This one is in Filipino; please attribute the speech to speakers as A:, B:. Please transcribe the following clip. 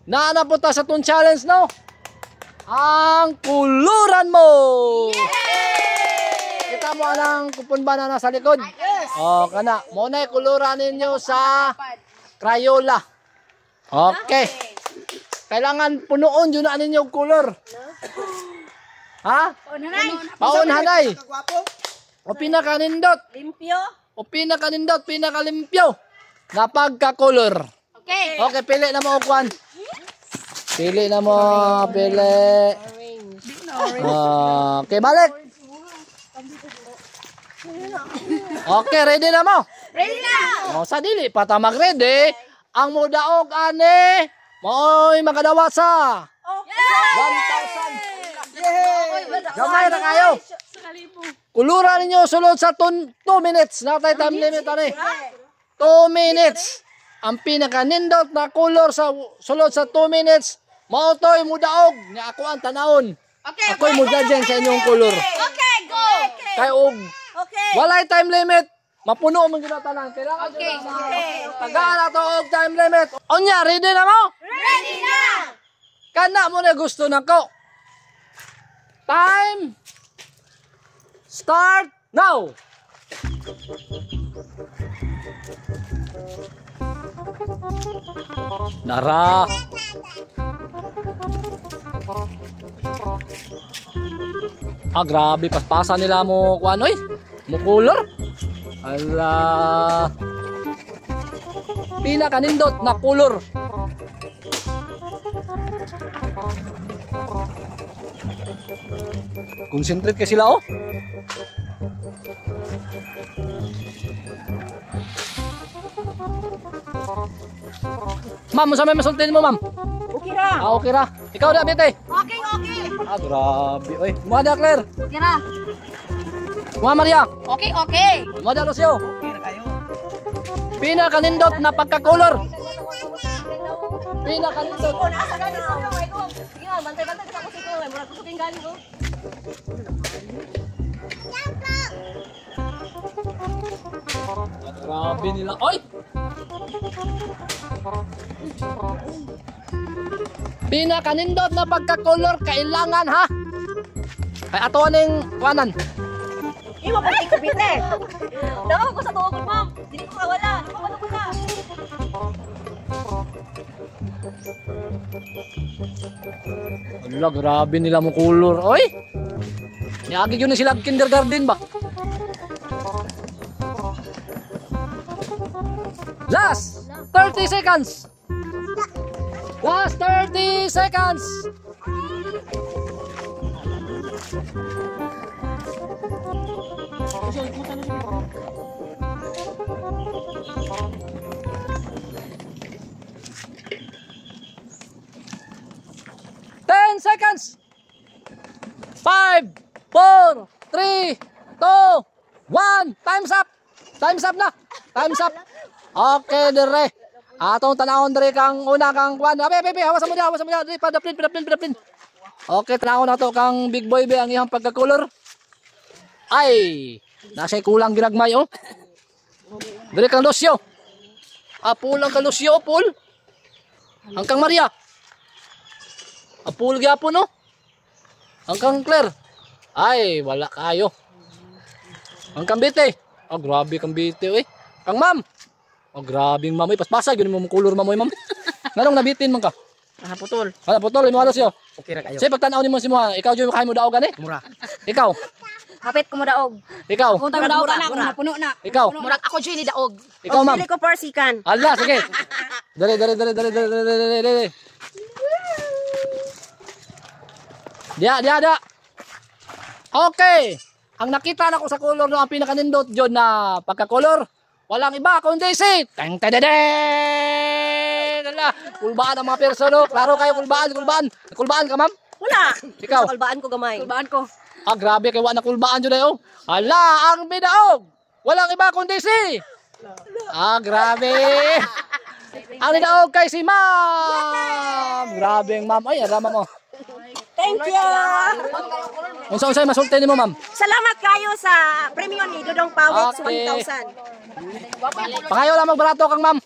A: na napunta sa tong challenge no. Ang kuluran mo. Yay! Kita mo ang kupon ba na nasa likod?
B: Yes.
A: Oh, kana. Mo na kuluran ninyo sa Crayola. Okay. Kailangan punuon yun na ninyo color. Ha? Paunhanay. O pinakanindot.
B: Limpyo.
A: O pinakanindot, pinakalimpyo. Na pagka-color.
B: Okay.
A: Okay, pili na mo, Kwan. Pili na mo, pili. Okay, balik. Okay, ready na mo?
B: Ready na.
A: O, sa dili, pata mag-ready. Ang mudaog, ane, mo'y makadawat sa 1,000. Gamay na kayo. Kuluran ninyo sulod sa 2 minutes. Natay time limit, ane. 2 minutes. Ang pinaka-nindot na color sa sulod sa 2 minutes, mautoy mudaog nga ako ang tanawon.
B: Okay.
A: Ako'y mudadyan sa inyong color.
B: Okay, go.
A: Kay og
B: Okay.
A: walay time limit, mapuno man gyud tanan. Kailangan
B: Okay.
A: tagaan na to og time limit. Onya, ready na mo?
B: Ready na.
A: Kana mo na gusto nako. Time start now. Nara. Grabe, paspasan nila mo kuan oy. Mo color. Ala. Pila kanindot na color. Concentrate ka sila oh. Ma'am, sa may masultin mo, ma'am?
B: Okay ra.
A: Okay ra. Ikaw na, bite.
B: Okay.
A: Grabe, oy. Mga da, Claire.
B: Okay ra.
A: Mga Maria.
B: Okay.
A: Mga da, Lucio. Pinakanindot na pagka-color. Pinakanindot.
B: Asa gani sa ko ay ko. Sige na, bantay-bantay ka ko sito, ay mura kusuking galing ko.
A: Grabe nila. Oy! Pinakanindot na pagka-color kailangan ha. Kay ato ning kuanan.
B: Imo pa ko bite. Daw ko sa tuog ma'am. Dili ko kawala. Mawala ko na.
A: Ala, grabe nila mo color. Oy! Niagi yun na sila kindergarten ba? Last 30 seconds. Last 30 seconds. Seconds. 5, 4, 3, 2, 1. Time's up. Time's up na. Time's up. Okay, dire. Atong tanawon dire kang una kang kwan. Abe, hawasan mo dia. Dire padaplin. Okay, tanawon nato kang big boy be ang iyang pagka-color. Ay, nasa kulang ginagmay oh. Dire kang Lucio. Apul ang kang Lucio, Apul. Ang kang Maria. Apul gyapon no. Ang kang Claire. Ay, wala kayo. Ang kang Bite. Grabe kang Bite oy. Kang Ma'am. Grabe ang Ma'am, paspasa gyud mo color mamoy Ma'am. Nganong nabitin man ka?
B: Putol.
A: Putol imo alos yo.
B: Okay ra kayo.
A: Say pagtan-aw nimo si mo. Ikaw jud kay mo daog gani?
B: Mura.
A: Ikaw.
B: Hapit ko mo daog.
A: Ikaw.
B: Kung tayo daog na ako napuno na.
A: Ikaw.
B: Murag ako jud ni daog.
A: Ikaw Ma'am.
B: Pili ko persikan.
A: Ala, sige. Dali. Dia. Okay. Ang nakita na ko sa color no ang pinakanindot jud na pagka-color. Walang iba kundi si teng tedede. Dala, kulbaan ang mga persono. Klaro kayo kulbaan. Kulbaan ka, Ma'am?
B: Wala.
A: Ikaw.
B: Kulbaan ko gamay. Kulbaan ko.
A: Grabe kay wa na kulbaan jud ayo. Hala, ang bidaog. Walang iba kundi si grabe. Ang bidaog kay si Ma'am. Grabe ang Ma'am. Ay, arama mo.
B: Thank you.
A: Unsa-unsay masulti nimo, Ma'am?
B: Salamat kayo sa premium ni Dodong Pawit
A: Okay.
B: 1,000.
A: Pangayo lang magbarato kang Ma'am.